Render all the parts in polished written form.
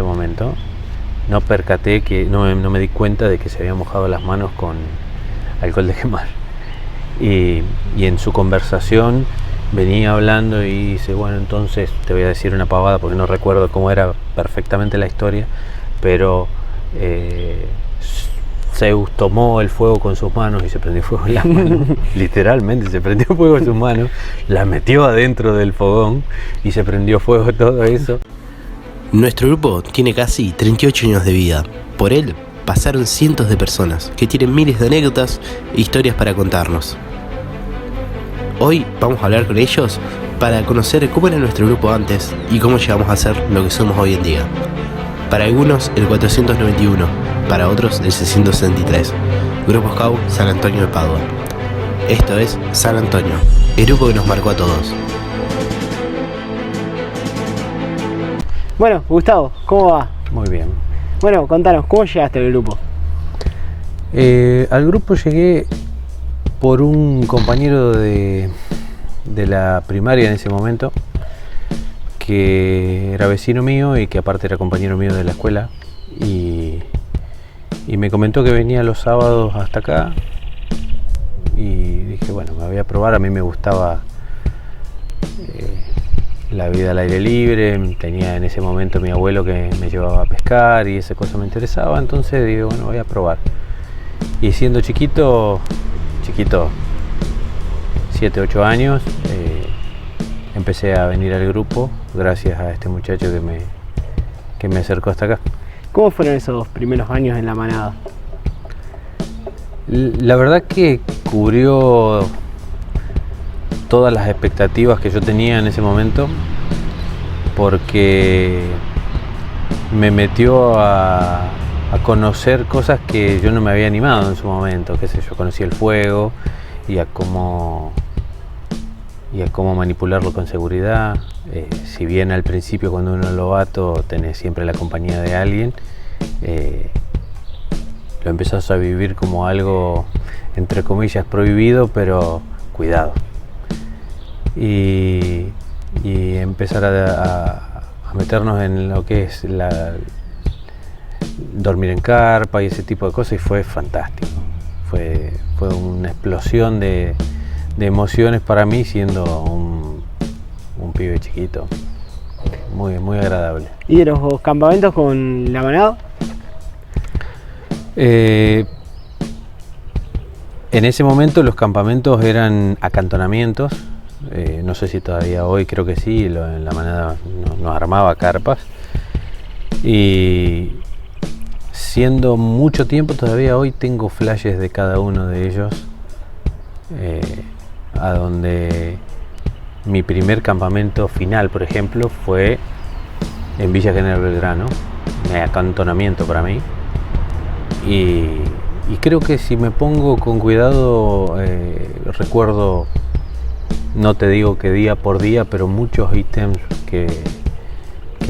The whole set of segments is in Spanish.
ese momento, no me di cuenta de que se había mojado las manos con alcohol de quemar. Y en su conversación venía hablando y dice, bueno, entonces te voy a decir una pavada porque no recuerdo cómo era perfectamente la historia, pero Zeus tomó el fuego con sus manos y se prendió fuego en las manos. Literalmente se prendió fuego en sus manos, la metió adentro del fogón y se prendió fuego todo eso. Nuestro grupo tiene casi 38 años de vida. Por él pasaron cientos de personas que tienen miles de anécdotas e historias para contarnos. Hoy vamos a hablar con ellos para conocer cómo era nuestro grupo antes y cómo llegamos a ser lo que somos hoy en día. Para algunos el 491, para otros el 663. Grupo Scout San Antonio de Padua. Esto es San Antonio, el grupo que nos marcó a todos. Bueno, Gustavo, ¿cómo va? Muy bien. Bueno, contanos, ¿cómo llegaste al grupo? Al grupo llegué por un compañero de la primaria en ese momento, que era vecino mío y que aparte era compañero mío de la escuela, y me comentó que venía los sábados hasta acá y dije, bueno, me voy a probar. A mí me gustaba la vida al aire libre, tenía en ese momento mi abuelo que me llevaba a pescar y esa cosa me interesaba, entonces digo, bueno, voy a probar. Y siendo chiquito, 7, 8 años, empecé a venir al grupo gracias a este muchacho que me acercó hasta acá. ¿Cómo fueron esos primeros años en la manada? La verdad que cubrió todas las expectativas que yo tenía en ese momento, porque me metió a conocer cosas que yo no me había animado en su momento, qué sé yo, conocí el fuego y a cómo manipularlo con seguridad. Si bien al principio cuando uno es novato tenés siempre la compañía de alguien, lo empezás a vivir como algo entre comillas prohibido, pero cuidado. Y empezar a meternos en lo que es dormir en carpa y ese tipo de cosas, y fue fantástico. Fue una explosión de emociones para mí siendo un pibe chiquito. Muy, muy agradable. ¿Y de los campamentos con la manada? En ese momento los campamentos eran acantonamientos. No sé si todavía hoy, creo que sí, en la manada nos armaba carpas. Y siendo mucho tiempo, todavía hoy tengo flashes de cada uno de ellos, a donde mi primer campamento final, por ejemplo, fue en Villa General Belgrano, un acantonamiento para mí. Y creo que si me pongo con cuidado, recuerdo, no te digo que día por día, pero muchos ítems que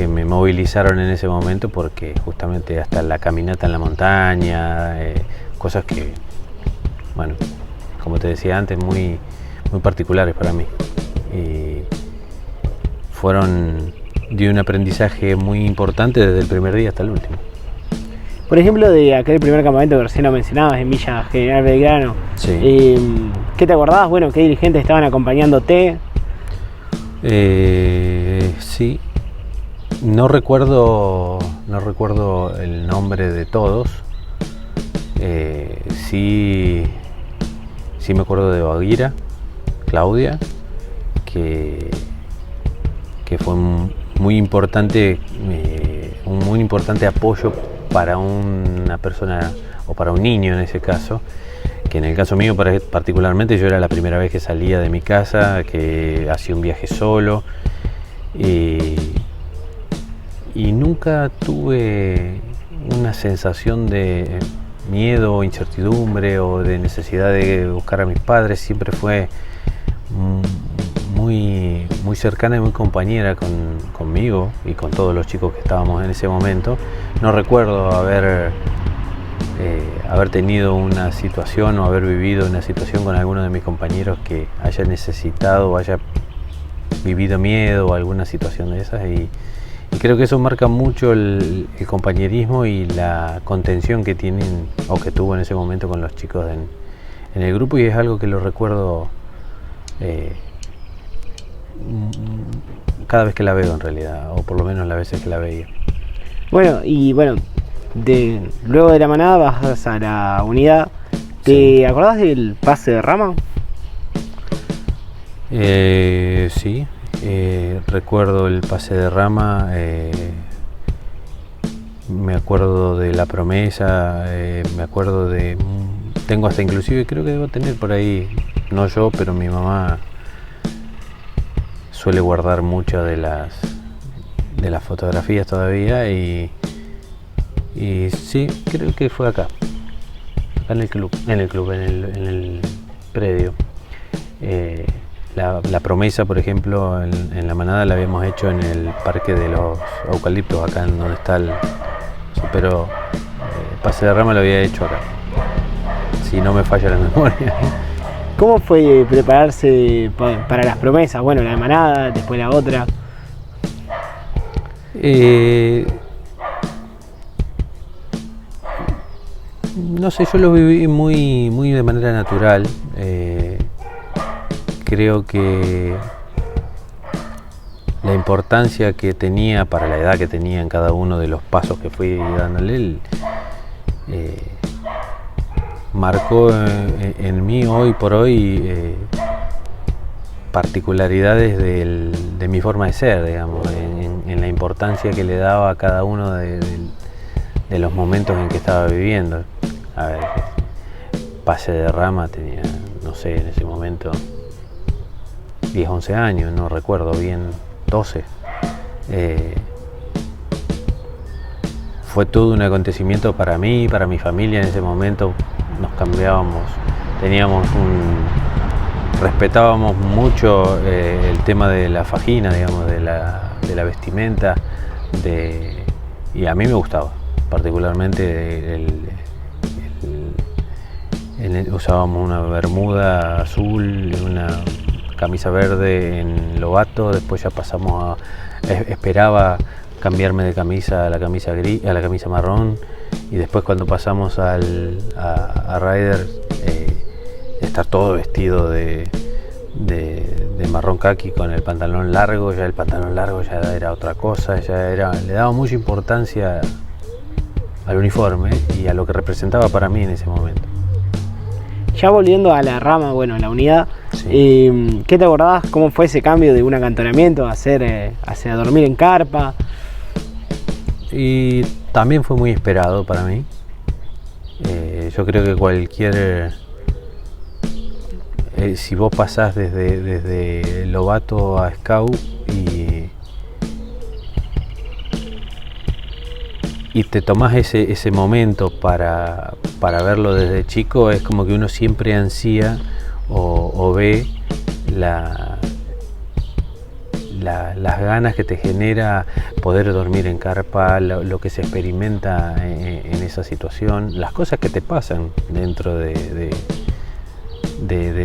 me movilizaron en ese momento, porque justamente hasta la caminata en la montaña, cosas que, bueno, como te decía antes, muy, muy particulares para mí. Y fueron de un aprendizaje muy importante desde el primer día hasta el último. Por ejemplo, de aquel primer campamento que recién lo mencionabas en Villa General Belgrano, Sí. ¿Qué te acordabas? Bueno, ¿qué dirigentes estaban acompañándote? Sí, no recuerdo el nombre de todos. Sí me acuerdo de Baguira, Claudia, que fue muy importante, un muy importante apoyo para una persona, o para un niño en ese caso, que en el caso mío particularmente yo era la primera vez que salía de mi casa, que hacía un viaje solo, y nunca tuve una sensación de miedo o incertidumbre o de necesidad de buscar a mis padres. Siempre fue muy, muy cercana y muy compañera conmigo y con todos los chicos que estábamos en ese momento. No recuerdo haber tenido una situación o haber vivido una situación con alguno de mis compañeros que haya necesitado o haya vivido miedo o alguna situación de esas, y Y creo que eso marca mucho el compañerismo y la contención que tienen o que tuvo en ese momento con los chicos en el grupo, y es algo que lo recuerdo cada vez que la veo en realidad, o por lo menos las veces que la veía. Bueno, y bueno, luego de la manada bajas a la unidad. ¿Te Sí. acordás del pase de rama? Sí, recuerdo el pase de rama, me acuerdo de la promesa, me acuerdo de... Tengo hasta inclusive, creo que debo tener por ahí, no yo, pero mi mamá suele guardar muchas de las fotografías todavía, y sí, creo que fue acá en el club, en el predio. La promesa, por ejemplo, en la manada la habíamos hecho en el parque de los eucaliptos, acá en donde está pero pase de rama lo había hecho acá, si no me falla la memoria. ¿Cómo fue prepararse para las promesas? Bueno, la de manada, después la otra. No sé, yo lo viví muy de manera natural. Creo que la importancia que tenía para la edad que tenía en cada uno de los pasos que fui dándole, marcó en mí hoy por hoy particularidades de mi forma de ser, digamos, en la importancia que le daba a cada uno de los momentos en que estaba viviendo. A ver, pase de rama tenía, no sé, en ese momento 10, 11 años, no recuerdo bien, 12. Fue todo un acontecimiento para mí, para mi familia en ese momento. Nos cambiábamos, respetábamos mucho el tema de la fajina, digamos, de la vestimenta, y a mí me gustaba particularmente usábamos una bermuda azul y una camisa verde en Lobato. Después ya pasamos esperaba cambiarme de camisa a la camisa gris, a la camisa marrón, y después cuando pasamos a Rider, estar todo vestido de marrón caqui con el pantalón largo. Ya el pantalón largo ya era otra cosa, le daba mucha importancia al uniforme y a lo que representaba para mí en ese momento. Ya volviendo a la rama, bueno, a la unidad, Sí. ¿qué te acordabas? ¿Cómo fue ese cambio de un acantonamiento a dormir en carpa? Y también fue muy esperado para mí. Yo creo que si vos pasás desde Lobato a Scout y te tomás ese momento para verlo desde chico, es como que uno siempre ansía o ve las ganas que te genera poder dormir en carpa, lo que se experimenta en esa situación, las cosas que te pasan dentro de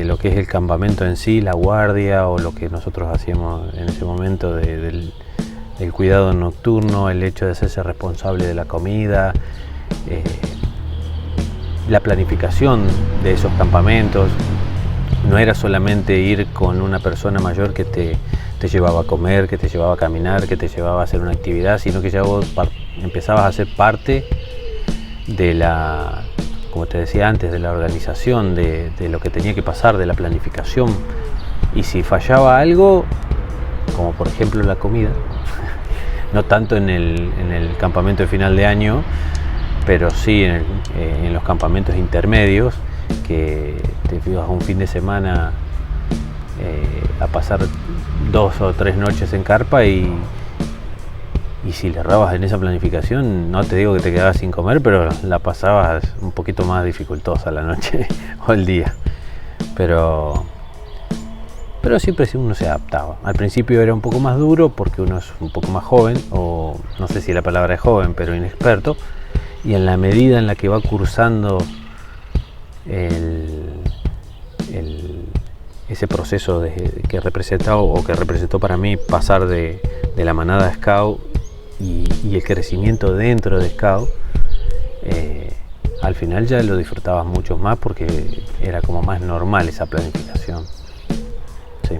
lo que es el campamento en sí, la guardia, o lo que nosotros hacíamos en ese momento del cuidado nocturno, el hecho de hacerse responsable de la comida, la planificación de esos campamentos. No era solamente ir con una persona mayor que te llevaba a comer, que te llevaba a caminar, que te llevaba a hacer una actividad, sino que ya vos empezabas a ser parte de la, como te decía antes, de la organización, de lo que tenía que pasar, de la planificación. Y si fallaba algo, como por ejemplo la comida, no tanto en el campamento de final de año, pero sí en los campamentos intermedios, que te ibas un fin de semana a pasar 2 o 3 noches en carpa, y si le errabas en esa planificación, no te digo que te quedabas sin comer, pero la pasabas un poquito más dificultosa la noche o el día. Pero siempre uno se adaptaba. Al principio era un poco más duro porque uno es un poco más joven, o no sé si la palabra es joven, pero inexperto, y en la medida en la que va cursando ese proceso que representó para mí pasar de la manada Scout y el crecimiento dentro de Scout, al final ya lo disfrutabas mucho más porque era como más normal esa planificación. Sí.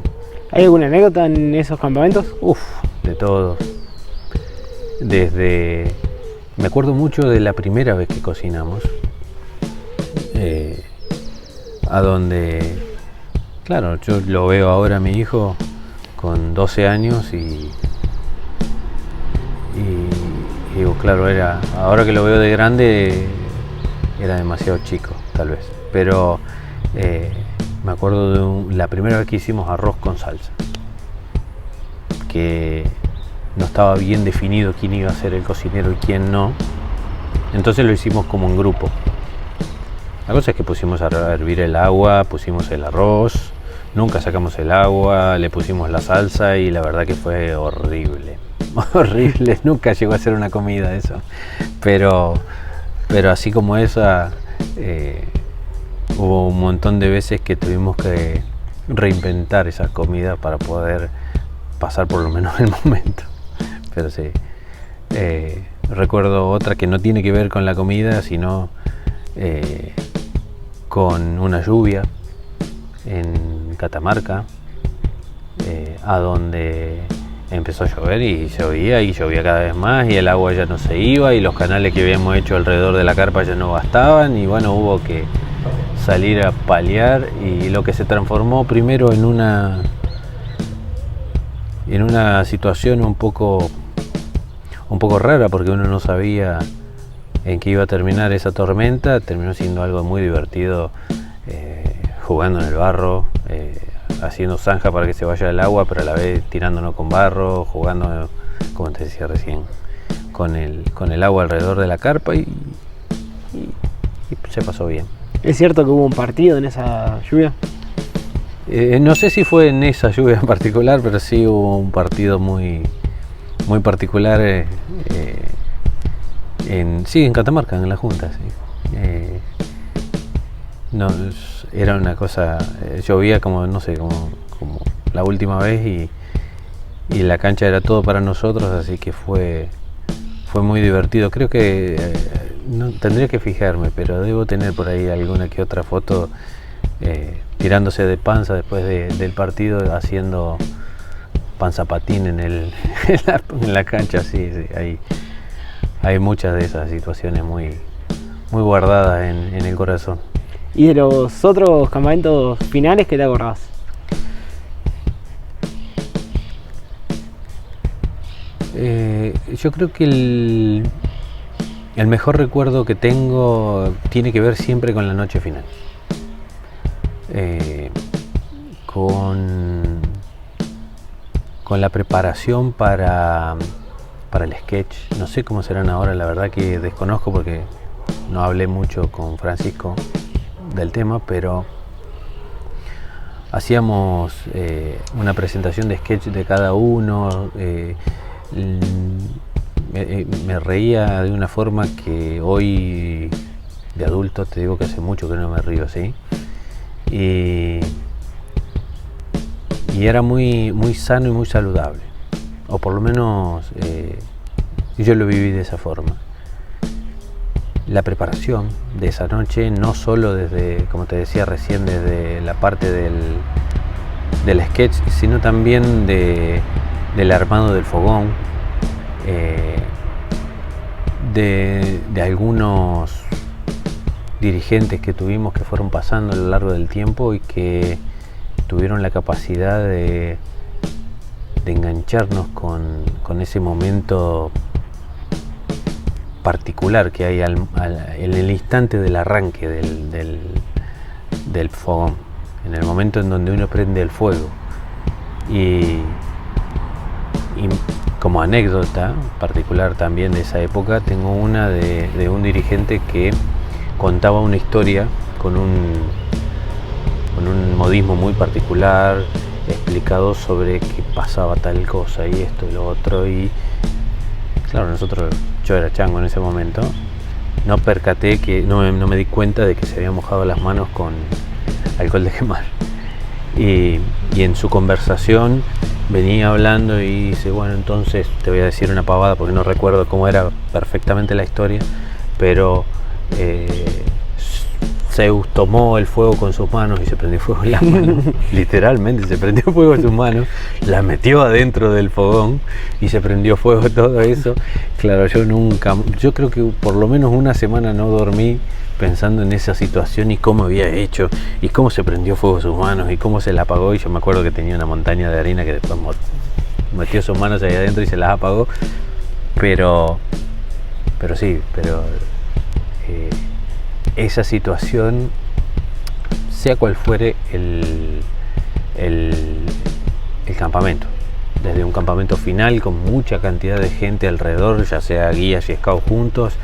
¿Hay alguna anécdota en esos campamentos? Uf, de todo. Me acuerdo mucho de la primera vez que cocinamos, a donde, claro, yo lo veo ahora a mi hijo con 12 años y digo, claro, ahora que lo veo de grande, era demasiado chico, tal vez. Pero me acuerdo de la primera vez que hicimos arroz con salsa, que no estaba bien definido quién iba a ser el cocinero y quién no. Entonces lo hicimos como en grupo. La cosa es que pusimos a hervir el agua, pusimos el arroz, nunca sacamos el agua, le pusimos la salsa y la verdad que fue horrible. Horrible, nunca llegó a ser una comida eso. Pero así como esa, hubo un montón de veces que tuvimos que reinventar esa comida para poder pasar por lo menos el momento. Pero sí, recuerdo otra que no tiene que ver con la comida, sino con una lluvia en Catamarca, a donde empezó a llover y llovía cada vez más y el agua ya no se iba y los canales que habíamos hecho alrededor de la carpa ya no bastaban y bueno, hubo que salir a paliar y lo que se transformó primero en una situación un poco rara porque uno no sabía en qué iba a terminar esa tormenta. Terminó siendo algo muy divertido, jugando en el barro, haciendo zanja para que se vaya el agua, pero a la vez tirándonos con barro, jugando, como te decía recién, con el agua alrededor de la carpa y se pasó bien. ¿Es cierto que hubo un partido en esa lluvia? No sé si fue en esa lluvia en particular, pero sí hubo un partido muy particular en Catamarca, en la Junta. Sí. No, era una cosa, llovía como la última vez y la cancha era todo para nosotros, así que fue muy divertido. Creo que no tendría que fijarme, pero debo tener por ahí alguna que otra foto tirándose de panza después del partido, haciendo panzapatín en la cancha. Sí, hay muchas de esas situaciones muy guardadas en el corazón. ¿Y de los otros campamentos finales qué te acordás? Yo creo que el mejor recuerdo que tengo tiene que ver siempre con la noche final. Con la preparación para el sketch. No sé cómo serán ahora, la verdad que desconozco porque no hablé mucho con Francisco del tema, pero hacíamos una presentación de sketch de cada uno. Me reía de una forma que hoy de adulto te digo que hace mucho que no me río así, y era muy sano y muy saludable, o por lo menos yo lo viví de esa forma. La preparación de esa noche, no solo desde, como te decía recién, desde la parte del sketch, sino también del armado del fogón, de algunos dirigentes que tuvimos que fueron pasando a lo largo del tiempo y que tuvieron la capacidad de engancharnos con ese momento particular que hay en el instante del arranque del fogón, en el momento en donde uno prende el fuego. Y como anécdota particular también de esa época, tengo una de un dirigente que contaba una historia con un modismo muy particular, explicado sobre que pasaba tal cosa y esto y lo otro, y claro, yo era chango en ese momento, no me di cuenta de que se habían mojado las manos con alcohol de quemar, y en su conversación venía hablando y dice, bueno, entonces te voy a decir una pavada porque no recuerdo cómo era perfectamente la historia, pero Zeus tomó el fuego con sus manos y se prendió fuego en las manos. Literalmente se prendió fuego en sus manos, la metió adentro del fogón y se prendió fuego todo eso. Claro, yo creo que por lo menos una semana no dormí pensando en esa situación y cómo había hecho y cómo se prendió fuego sus manos y cómo se la apagó. Y yo me acuerdo que tenía una montaña de harina que después metió sus manos ahí adentro y se las apagó. Pero esa situación, sea cual fuere el campamento, desde un campamento final con mucha cantidad de gente alrededor, ya sea guías y scouts juntos,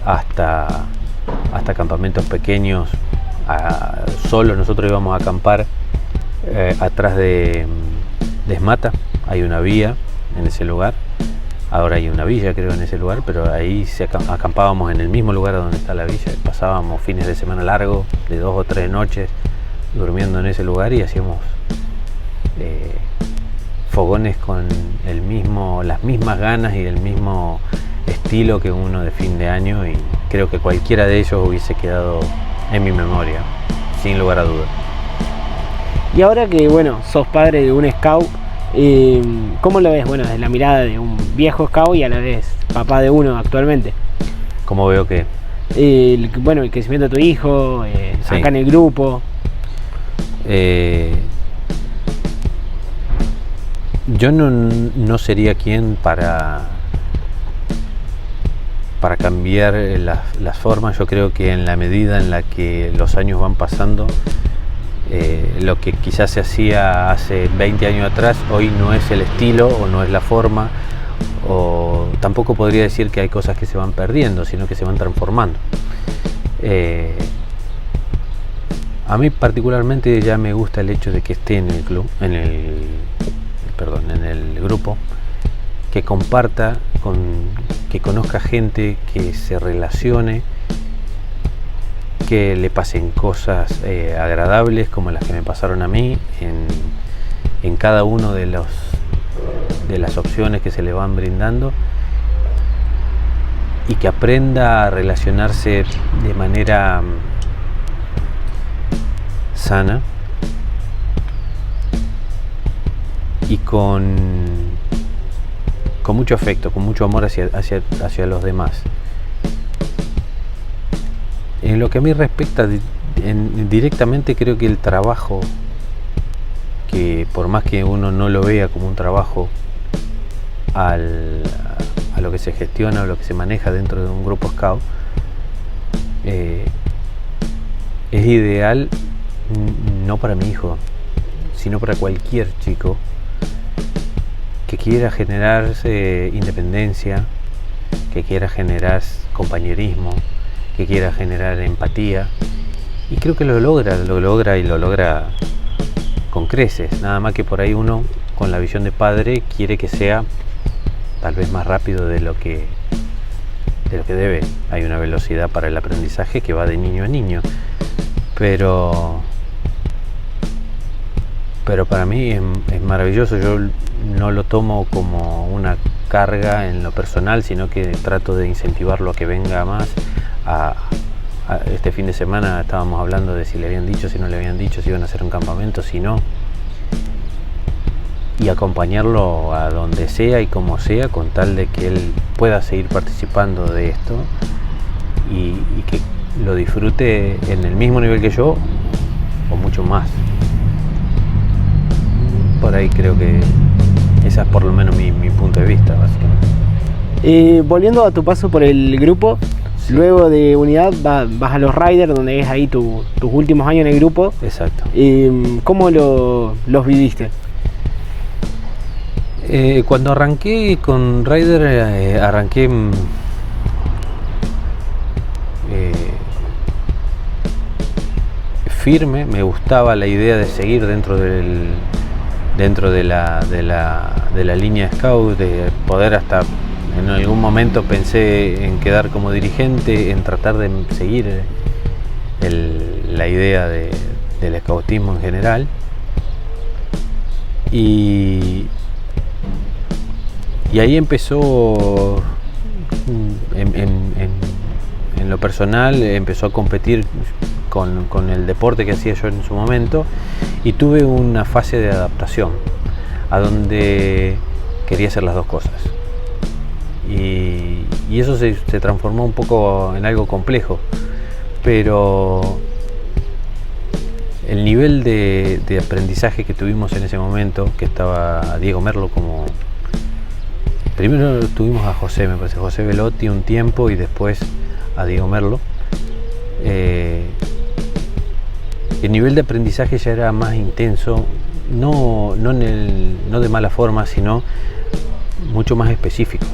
hasta campamentos pequeños, solo nosotros íbamos a acampar atrás de Esmata, hay una vía en ese lugar. Ahora hay una villa, creo, en ese lugar, pero ahí acampábamos en el mismo lugar donde está la villa. Pasábamos fines de semana largos, de 2 o 3 noches, durmiendo en ese lugar y hacíamos fogones con las mismas ganas y el mismo estilo que uno de fin de año, y creo que cualquiera de ellos hubiese quedado en mi memoria, sin lugar a dudas. Y ahora que, bueno, sos padre de un scout, ¿cómo lo ves? Bueno, desde la mirada de un viejo scout y a la vez papá de uno actualmente. ¿Cómo veo que? El crecimiento de tu hijo, Sí. acá en el grupo. Yo no sería quien para cambiar las formas. Yo creo que en la medida en la que los años van pasando, lo que quizás se hacía hace 20 años atrás, hoy no es el estilo o no es la forma, o tampoco podría decir que hay cosas que se van perdiendo, sino que se van transformando. A mí particularmente ya me gusta el hecho de que esté en el club, en el grupo, que comparta, que conozca gente, que se relacione, que le pasen cosas agradables como las que me pasaron a mí en cada uno de las opciones que se le van brindando, y que aprenda a relacionarse de manera sana y con mucho afecto, con mucho amor hacia los demás. En lo que a mí respecta, directamente creo que el trabajo, que por más que uno no lo vea como un trabajo, a lo que se gestiona o lo que se maneja dentro de un grupo scout, es ideal no para mi hijo, sino para cualquier chico que quiera generarse independencia, que quiera generar compañerismo, que quiera generar empatía, y creo que lo logra con creces. Nada más que por ahí uno, con la visión de padre, quiere que sea tal vez más rápido de lo que debe. Hay una velocidad para el aprendizaje que va de niño a niño, pero para mí es maravilloso. Yo no lo tomo como una carga en lo personal, sino que trato de incentivarlo a que venga más. Este fin de semana estábamos hablando de si le habían dicho, si no le habían dicho, si iban a hacer un campamento, si no, y acompañarlo a donde sea y como sea, con tal de que él pueda seguir participando de esto y que lo disfrute en el mismo nivel que yo o mucho más. Por ahí creo que esa es por lo menos mi punto de vista, básicamente. Volviendo a tu paso por el grupo, sí. Luego de unidad vas a los Riders, donde es ahí tus últimos años en el grupo. Exacto. ¿Cómo los viviste? Cuando arranqué con Rider, arranqué firme. Me gustaba la idea de seguir dentro de la línea Scout, de poder hasta en algún momento pensé en quedar como dirigente, en tratar de seguir la idea del scoutismo en general. Y ahí empezó, en lo personal, empezó a competir con el deporte que hacía yo en su momento, y tuve una fase de adaptación a donde quería hacer las dos cosas. Y eso se transformó un poco en algo complejo, pero el nivel de aprendizaje que tuvimos en ese momento, que estaba Diego Merlo como... Primero tuvimos a José, me parece, José Velotti un tiempo, y después a Diego Merlo. El nivel de aprendizaje ya era más intenso, no de mala forma, sino mucho más específico.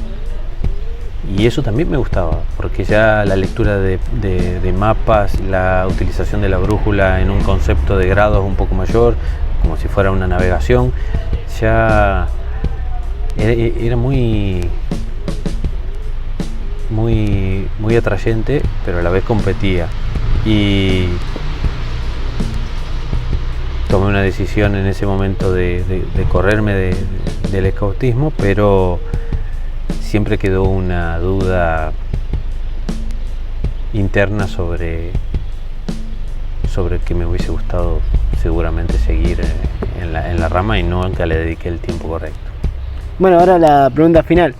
Y eso también me gustaba, porque ya la lectura de mapas, la utilización de la brújula en un concepto de grados un poco mayor, como si fuera una navegación, ya era muy atrayente, pero a la vez competía. Y tomé una decisión en ese momento de correrme del escautismo, pero siempre quedó una duda interna sobre que me hubiese gustado seguramente seguir en la rama, y nunca le dediqué el tiempo correcto. Bueno, ahora la pregunta final.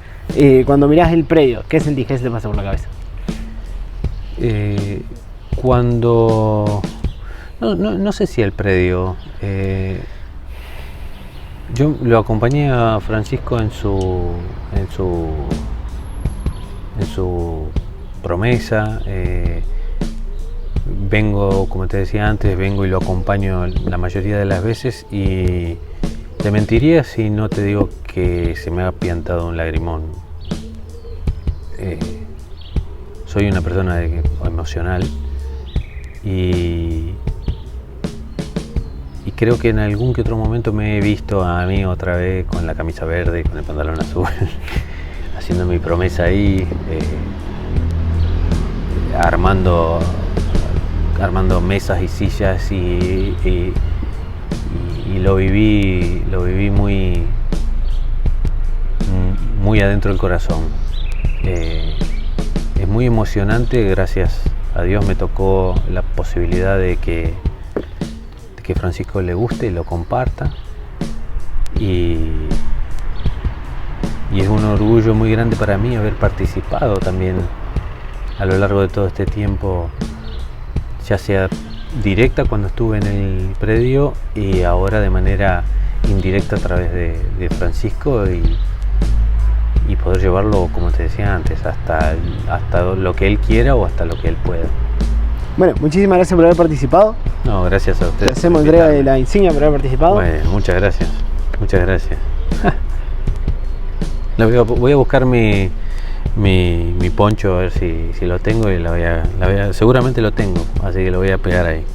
Cuando mirás el predio, ¿qué sentís? ¿Qué se te pasa por la cabeza? Cuando... No sé si el predio... yo lo acompañé a Francisco en su promesa. Vengo, como te decía antes, vengo y lo acompaño la mayoría de las veces, y te mentiría si no te digo que se me ha piantado un lagrimón. Soy una persona emocional, y creo que en algún que otro momento me he visto a mí otra vez con la camisa verde y con el pantalón azul haciendo mi promesa ahí, armando mesas y sillas, y lo viví muy adentro del corazón. Es muy emocionante. Gracias a Dios me tocó la posibilidad de que Francisco le guste y lo comparta, y es un orgullo muy grande para mí haber participado también a lo largo de todo este tiempo, ya sea directa cuando estuve en el predio, y ahora de manera indirecta a través de Francisco, y poder llevarlo, como te decía antes, hasta lo que él quiera o hasta lo que él pueda. Bueno, muchísimas gracias por haber participado. No, gracias a ustedes. Te hacemos entrega de la insignia por haber participado. Bueno, muchas gracias. Muchas gracias. Voy a buscar mi poncho, a ver si lo tengo, y seguramente lo tengo, así que lo voy a pegar ahí.